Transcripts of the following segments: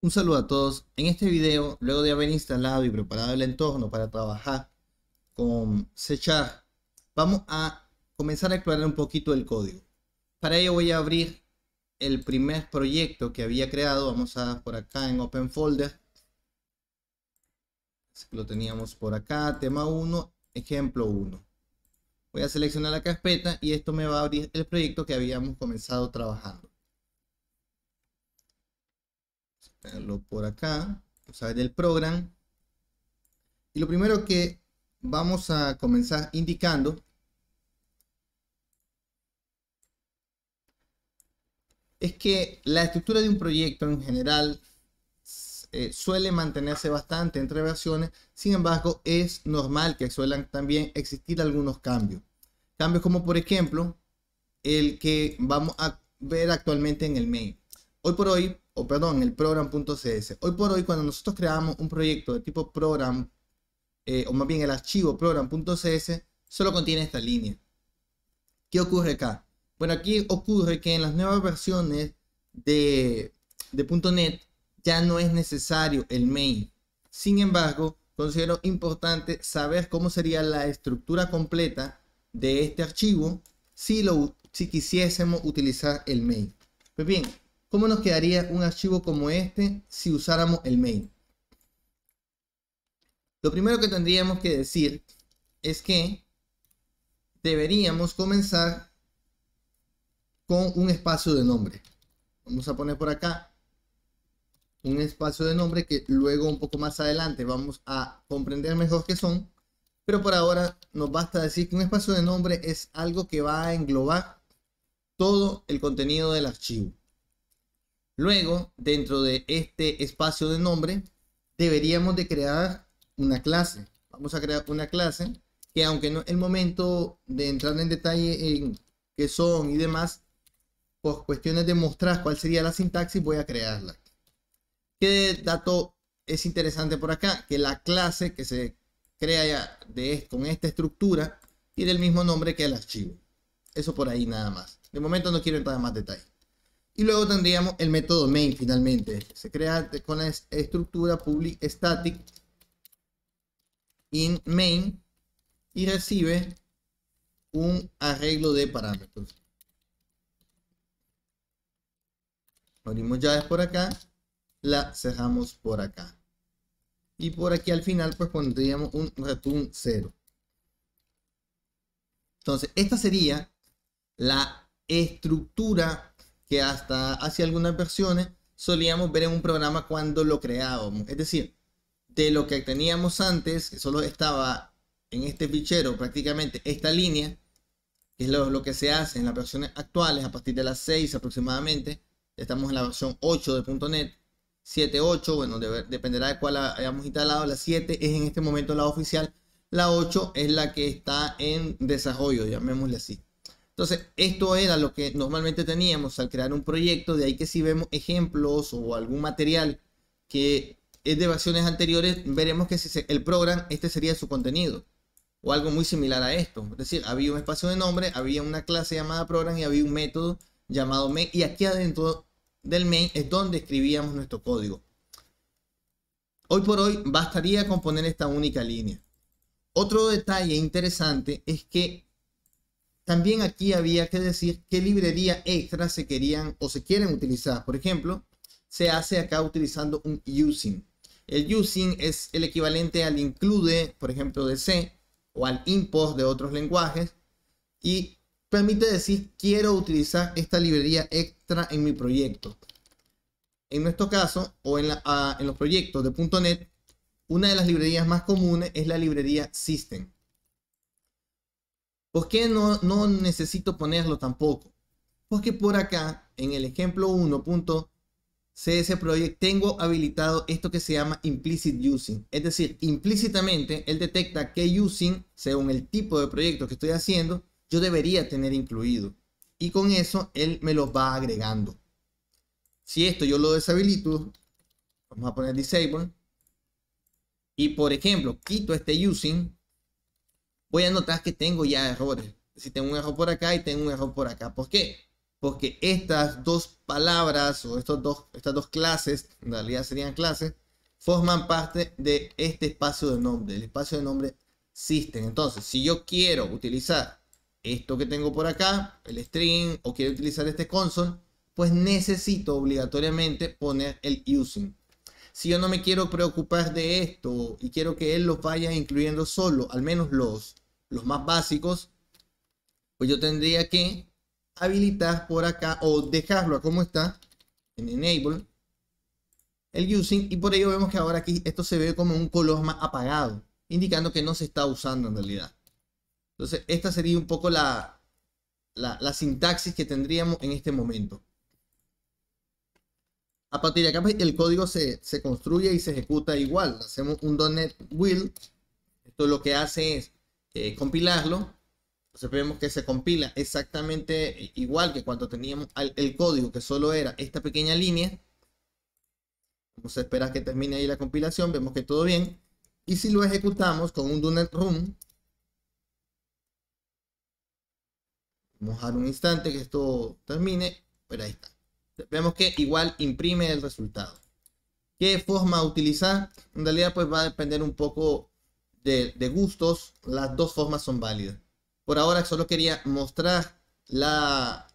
Un saludo a todos. En este video, luego de haber instalado y preparado el entorno para trabajar con C#, vamos a comenzar a explorar un poquito el código. Para ello voy a abrir el primer proyecto que había creado. Vamos a por acá en Open Folder. Lo teníamos por acá, tema 1, ejemplo 1. Voy a seleccionar la carpeta y esto me va a abrir el proyecto que habíamos comenzado trabajando. Vamos a ponerlo por acá. Vamos a ver el program. Y lo primero que vamos a comenzar indicando es que la estructura de un proyecto en general suele mantenerse bastante entre versiones. Sin embargo, es normal que suelan también existir algunos cambios. Cambios como por ejemplo el que vamos a ver actualmente en el main. Hoy por hoy, o perdón, el program.cs. Hoy por hoy, cuando nosotros creamos un proyecto de tipo program, o más bien el archivo program.cs, solo contiene esta línea. ¿Qué ocurre acá? Bueno, aquí ocurre que en las nuevas versiones de .NET ya no es necesario el main. Sin embargo, considero importante saber cómo sería la estructura completa de este archivo si quisiésemos utilizar el main. Pues bien, ¿cómo nos quedaría un archivo como este si usáramos el main? Lo primero que tendríamos que decir es que deberíamos comenzar con un espacio de nombre. Vamos a poner por acá un espacio de nombre que luego un poco más adelante vamos a comprender mejor qué son, pero por ahora nos basta decir que un espacio de nombre es algo que va a englobar todo el contenido del archivo. Luego, dentro de este espacio de nombre, deberíamos de crear una clase. Vamos a crear una clase que, aunque no es el momento de entrar en detalle en qué son y demás, por cuestiones de mostrar cuál sería la sintaxis, voy a crearla. ¿Qué dato es interesante por acá? Que la clase que se crea con esta estructura tiene el mismo nombre que el archivo. Eso por ahí nada más. De momento no quiero entrar en más detalle. Y luego tendríamos el método main finalmente. Se crea con la estructura public static in main y recibe un arreglo de parámetros. Lo abrimos llaves por acá, la cerramos por acá. Y por aquí al final pues pondríamos un return 0. Entonces esta sería la estructura que hasta hace algunas versiones solíamos ver en un programa cuando lo creábamos. Es decir, de lo que teníamos antes, que solo estaba en este fichero prácticamente esta línea, que es lo que se hace en las versiones actuales a partir de las 6 aproximadamente. Estamos en la versión 8 de .NET, 7, 8, bueno, dependerá de cuál hayamos instalado. La 7 es en este momento la oficial, la 8 es la que está en desarrollo, llamémosle así. Entonces, esto era lo que normalmente teníamos al crear un proyecto. De ahí que si vemos ejemplos o algún material que es de versiones anteriores, veremos que si el program, este sería su contenido. O algo muy similar a esto. Es decir, había un espacio de nombre, había una clase llamada program y había un método llamado main. Y aquí adentro del main es donde escribíamos nuestro código. Hoy por hoy bastaría con poner esta única línea. Otro detalle interesante es que también aquí había que decir qué librería extra se querían o se quieren utilizar. Por ejemplo, se hace acá utilizando un using. El using es el equivalente al include, por ejemplo, de C, o al import de otros lenguajes, y permite decir quiero utilizar esta librería extra en mi proyecto. En nuestro caso, o en los proyectos de .NET, una de las librerías más comunes es la librería System. ¿Por qué no necesito ponerlo tampoco? Porque por acá, en el ejemplo 1.cs project, tengo habilitado esto que se llama implicit using. Es decir, implícitamente él detecta qué using, según el tipo de proyecto que estoy haciendo, yo debería tener incluido. Y con eso él me los va agregando. Si esto yo lo deshabilito, vamos a poner disable. Y por ejemplo, quito este using, voy a notar que tengo ya errores. Si tengo un error por acá y tengo un error por acá. ¿Por qué? porque estas dos palabras o estas dos clases, en realidad serían clases, forman parte de este espacio de nombre, el espacio de nombre system. Entonces, si yo quiero utilizar esto que tengo por acá, el string, o quiero utilizar este console, pues necesito obligatoriamente poner el using. Si yo no me quiero preocupar de esto y quiero que él los vaya incluyendo solo, al menos los más básicos, pues yo tendría que habilitar por acá o dejarlo a como está en enable el using, y por ello vemos que ahora aquí esto se ve como un color más apagado, indicando que no se está usando en realidad. Entonces esta sería un poco la sintaxis que tendríamos en este momento. A partir de acá pues, el código se construye y se ejecuta igual. Hacemos un .NET Build. Esto lo que hace es compilarlo. Entonces vemos que se compila exactamente igual que cuando teníamos el código, que solo era esta pequeña línea. Vamos a esperar que termine ahí la compilación. Vemos que todo bien. Y si lo ejecutamos con un .NET Run, vamos a dar un instante que esto termine. Pero ahí está. Vemos que igual imprime el resultado. ¿Qué forma utilizar? En realidad pues va a depender un poco de gustos. Las dos formas son válidas. Por ahora solo quería mostrar la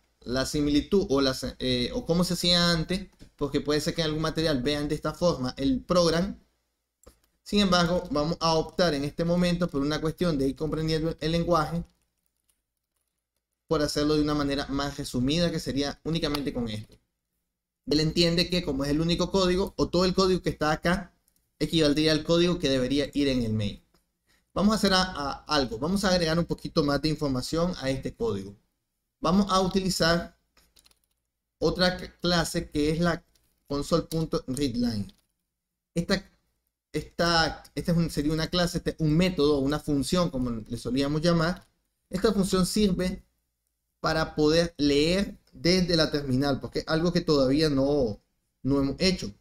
similitud o cómo se hacía antes, porque puede ser que en algún material vean de esta forma el programa. Sin embargo, vamos a optar en este momento por una cuestión de ir comprendiendo el lenguaje, por hacerlo de una manera más resumida, que sería únicamente con esto. Él entiende que como es el único código, o todo el código que está acá equivaldría al código que debería ir en el main. Vamos a hacer algo. Vamos a agregar un poquito más de información a este código. Vamos a utilizar otra clase que es la console.readline. Sería una clase, un método, una función, como le solíamos llamar. Esta función sirve para poder leer desde la terminal, porque es algo que todavía no hemos hecho.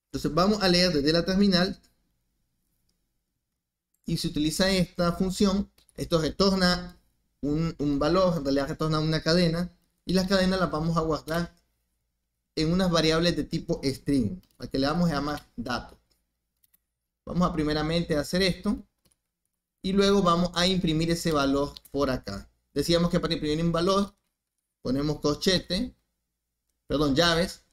Entonces vamos a leer desde la terminal y se utiliza esta función. Esto retorna un valor, en realidad retorna una cadena, y las cadenas las vamos a guardar en unas variables de tipo string, para que le vamos a llamar datos. Vamos a primeramente hacer esto y luego vamos a imprimir ese valor por acá. Decíamos que para imprimir un valor ponemos corchete, perdón, llaves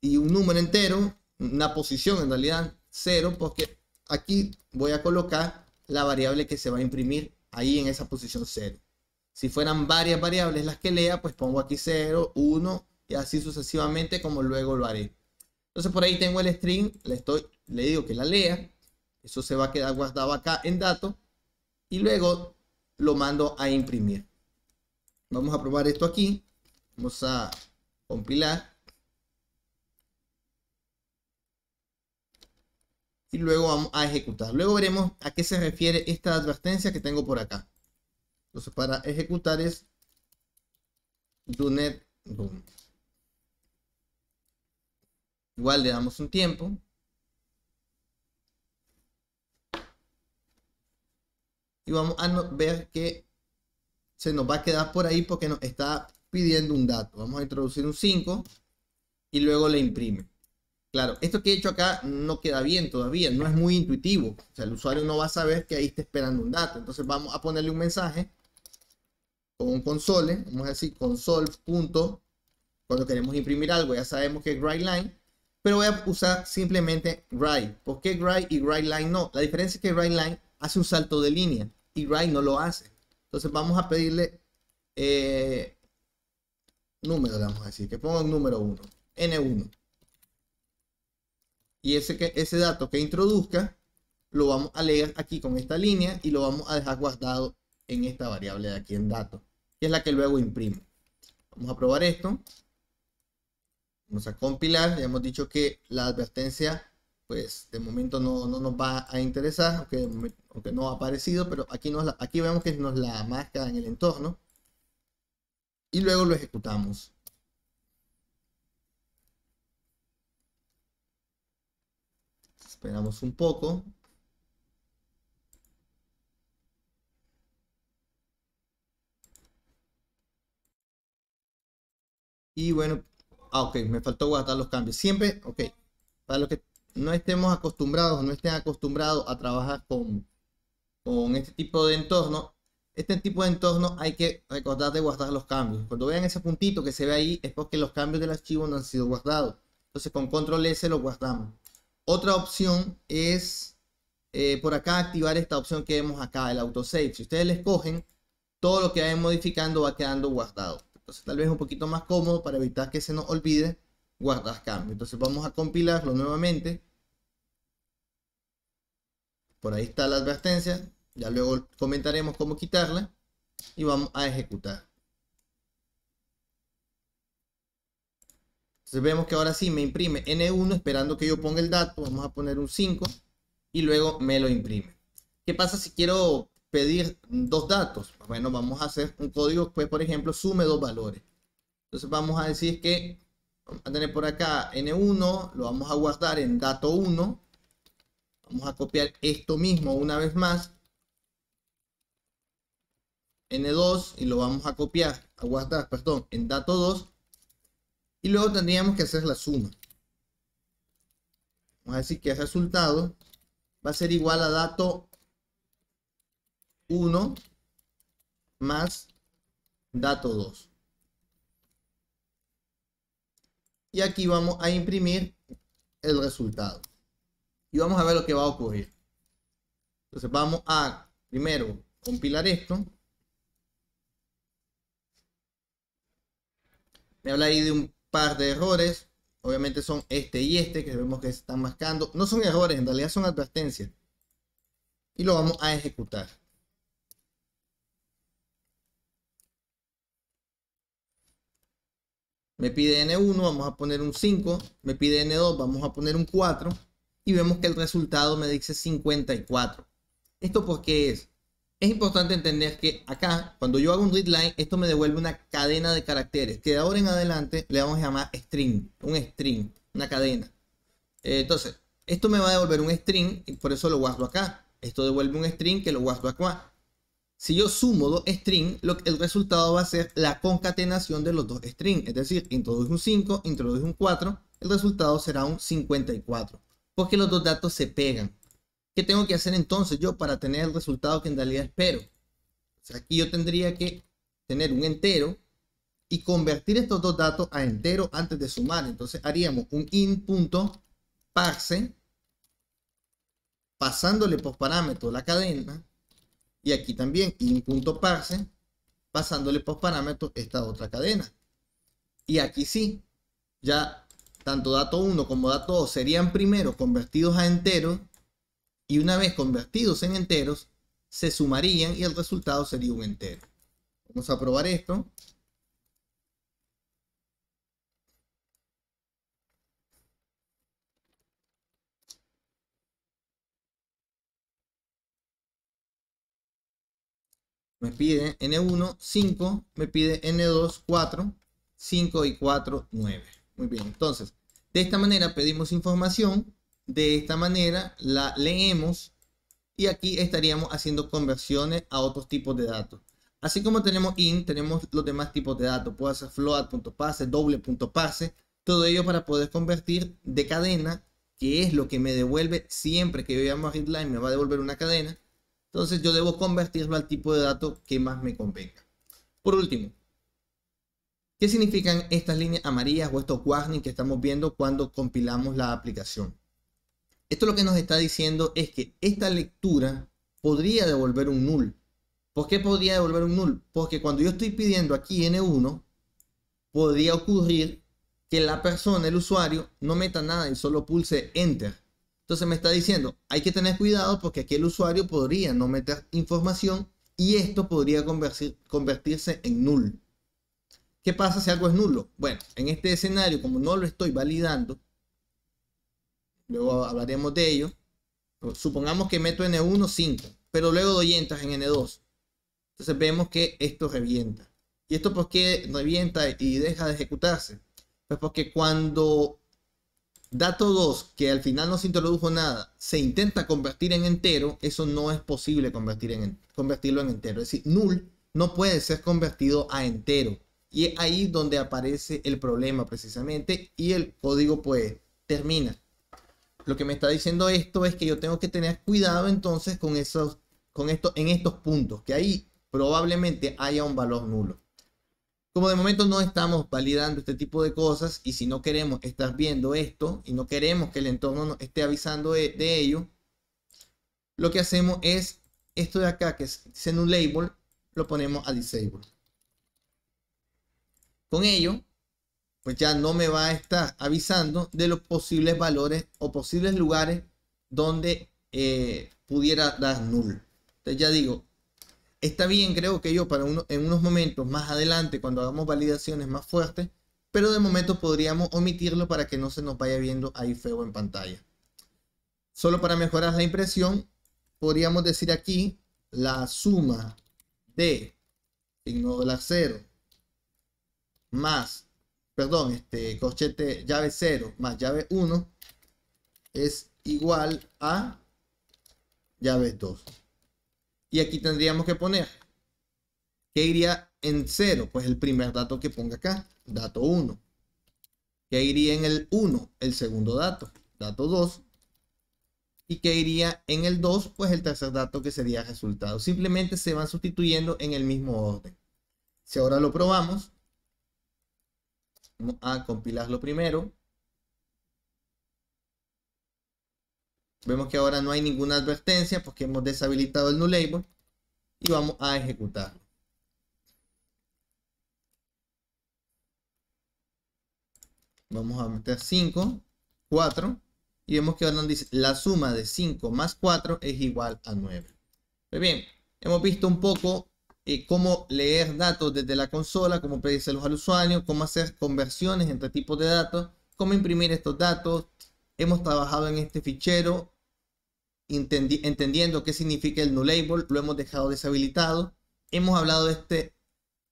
y un número entero, una posición en realidad 0, porque aquí voy a colocar la variable que se va a imprimir ahí en esa posición 0. Si fueran varias variables las que lea, pues pongo aquí 0, 1 y así sucesivamente, como luego lo haré. Entonces por ahí tengo el string, le digo que la lea, eso se va a quedar guardado acá en datos y luego lo mando a imprimir. Vamos a probar esto aquí. Vamos a compilar. Y luego vamos a ejecutar. Luego veremos a qué se refiere esta advertencia que tengo por acá. Entonces para ejecutar es .NET Run. Igual le damos un tiempo. Y vamos a ver que se nos va a quedar por ahí porque nos está pidiendo un dato. Vamos a introducir un 5 y luego le imprime. Claro, esto que he hecho acá no queda bien todavía, no es muy intuitivo. O sea, el usuario no va a saber que ahí está esperando un dato. Entonces vamos a ponerle un mensaje con un console. Vamos a decir console. Cuando queremos imprimir algo ya sabemos que es writeLine, pero voy a usar simplemente write. ¿Por qué write y writeLine no? La diferencia es que writeLine hace un salto de línea y write no lo hace. Entonces vamos a pedirle número, le vamos a decir que ponga un número 1, N1. Y ese dato que introduzca lo vamos a leer aquí con esta línea y lo vamos a dejar guardado en esta variable de aquí en datos, que es la que luego imprime. Vamos a probar esto. Vamos a compilar. Ya hemos dicho que la advertencia, pues de momento no nos va a interesar, aunque no ha aparecido, pero aquí vemos que nos la marca en el entorno. Y luego lo ejecutamos. Esperamos un poco. Y bueno, ok, me faltó guardar los cambios. Siempre, ok, para los que no estemos acostumbrados, no estén acostumbrados a trabajar con este tipo de entorno, este tipo de entorno hay que recordar de guardar los cambios. Cuando vean ese puntito que se ve ahí, es porque los cambios del archivo no han sido guardados. Entonces con control S lo guardamos. Otra opción es por acá activar esta opción que vemos acá, el autosave. Si ustedes le escogen, todo lo que vayan modificando va quedando guardado. Entonces tal vez un poquito más cómodo para evitar que se nos olvide guardar cambios. Entonces vamos a compilarlo nuevamente. Por ahí está la advertencia. Ya luego comentaremos cómo quitarla. Y vamos a ejecutar. Entonces vemos que ahora sí me imprime N1 esperando que yo ponga el dato. Vamos a poner un 5 y luego me lo imprime. ¿Qué pasa si quiero pedir dos datos? Bueno, vamos a hacer un código que, por ejemplo, sume dos valores. Entonces vamos a decir que vamos a tener por acá N1, lo vamos a guardar en dato 1. Vamos a copiar esto mismo una vez más. N2 y lo vamos a copiar, a guardar, perdón, en dato 2. Y luego tendríamos que hacer la suma. Vamos a decir que el resultado va a ser igual a dato 1 más dato 2. Y aquí vamos a imprimir el resultado. Y vamos a ver lo que va a ocurrir. Entonces vamos a primero compilar esto. Me habla ahí de un par de errores. Obviamente son este y este que vemos que se están marcando. No son errores, en realidad son advertencias. Y lo vamos a ejecutar. Me pide N1, vamos a poner un 5. Me pide N2, vamos a poner un 4. Y vemos que el resultado me dice 54. ¿Esto por qué es? Es importante entender que acá, cuando yo hago un readline, esto me devuelve una cadena de caracteres, que de ahora en adelante le vamos a llamar string, un string, una cadena. Entonces, esto me va a devolver un string y por eso lo guardo acá. Esto devuelve un string que lo guardo acá. Si yo sumo dos strings, el resultado va a ser la concatenación de los dos strings. Es decir, introduje un 5, introduje un 4, el resultado será un 54. Porque los dos datos se pegan. ¿Qué tengo que hacer entonces yo para tener el resultado que en realidad espero? O sea, aquí yo tendría que tener un entero y convertir estos dos datos a entero antes de sumar. Entonces haríamos un in.parse pasándole por parámetro la cadena y aquí también in.parse pasándole por parámetro esta otra cadena. Y aquí sí, ya tanto dato 1 como dato 2 serían primero convertidos a enteros. Y una vez convertidos en enteros, se sumarían y el resultado sería un entero. Vamos a probar esto. Me pide N1, 5. Me pide N2, 4. 5 y 4, 9. Muy bien, entonces, de esta manera pedimos información. De esta manera la leemos y aquí estaríamos haciendo conversiones a otros tipos de datos. Así como tenemos int, tenemos los demás tipos de datos. Puedo hacer float.parse, doble.parse, todo ello para poder convertir de cadena, que es lo que me devuelve siempre que yo llamo a readline, me va a devolver una cadena. Entonces yo debo convertirlo al tipo de dato que más me convenga. Por último, ¿qué significan estas líneas amarillas o estos warnings que estamos viendo cuando compilamos la aplicación? Esto lo que nos está diciendo es que esta lectura podría devolver un null. ¿Por qué podría devolver un null? Porque cuando yo estoy pidiendo aquí N1, podría ocurrir que la persona, el usuario, no meta nada y solo pulse Enter. Entonces me está diciendo, hay que tener cuidado porque aquí el usuario podría no meter información y esto podría convertirse en null. ¿Qué pasa si algo es nulo? Bueno, en este escenario, como no lo estoy validando, luego hablaremos de ello. Supongamos que meto N1, 5, pero luego doy Enter en N2. Entonces vemos que esto revienta. ¿Y esto por qué revienta y deja de ejecutarse? Pues porque cuando dato 2, que al final no se introdujo nada, se intenta convertir en entero, eso no es posible convertirlo en entero. Es decir, null no puede ser convertido a entero. Y es ahí donde aparece el problema precisamente y el código pues termina. Lo que me está diciendo esto es que yo tengo que tener cuidado entonces con en estos puntos, que ahí probablemente haya un valor nulo. Como de momento no estamos validando este tipo de cosas y si no queremos estar viendo esto y no queremos que el entorno nos esté avisando de ello, lo que hacemos es esto de acá que es nullable, lo ponemos a disable. Con ello, pues ya no me va a estar avisando de los posibles valores o posibles lugares donde pudiera dar null. Entonces ya digo, está bien, creo que yo en unos momentos más adelante, cuando hagamos validaciones más fuertes, pero de momento podríamos omitirlo para que no se nos vaya viendo ahí feo en pantalla. Solo para mejorar la impresión, podríamos decir aquí la suma de signo $0 más, perdón, corchete llave 0 más llave 1 es igual a llave 2. Y aquí tendríamos que poner, ¿qué iría en 0? Pues el primer dato que ponga acá, dato 1. ¿Qué iría en el 1? El segundo dato, dato 2. ¿Y qué iría en el 2? Pues el tercer dato que sería resultado. Simplemente se van sustituyendo en el mismo orden. Si ahora lo probamos, vamos a compilarlo primero. Vemos que ahora no hay ninguna advertencia porque hemos deshabilitado el nullable y vamos a ejecutarlo. Vamos a meter 5, 4 y vemos que ahora nos dice la suma de 5 más 4 es igual a 9. Muy bien, hemos visto un poco cómo leer datos desde la consola, cómo pedírselos al usuario, cómo hacer conversiones entre tipos de datos, cómo imprimir estos datos. Hemos trabajado en este fichero entendiendo qué significa el nullable, lo hemos dejado deshabilitado. Hemos hablado de este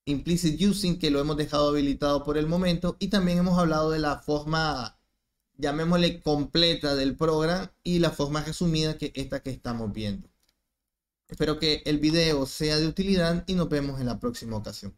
implicit using que lo hemos dejado habilitado por el momento y también hemos hablado de la forma, llamémosle completa del programa y la forma resumida que esta que estamos viendo. Espero que el video sea de utilidad y nos vemos en la próxima ocasión.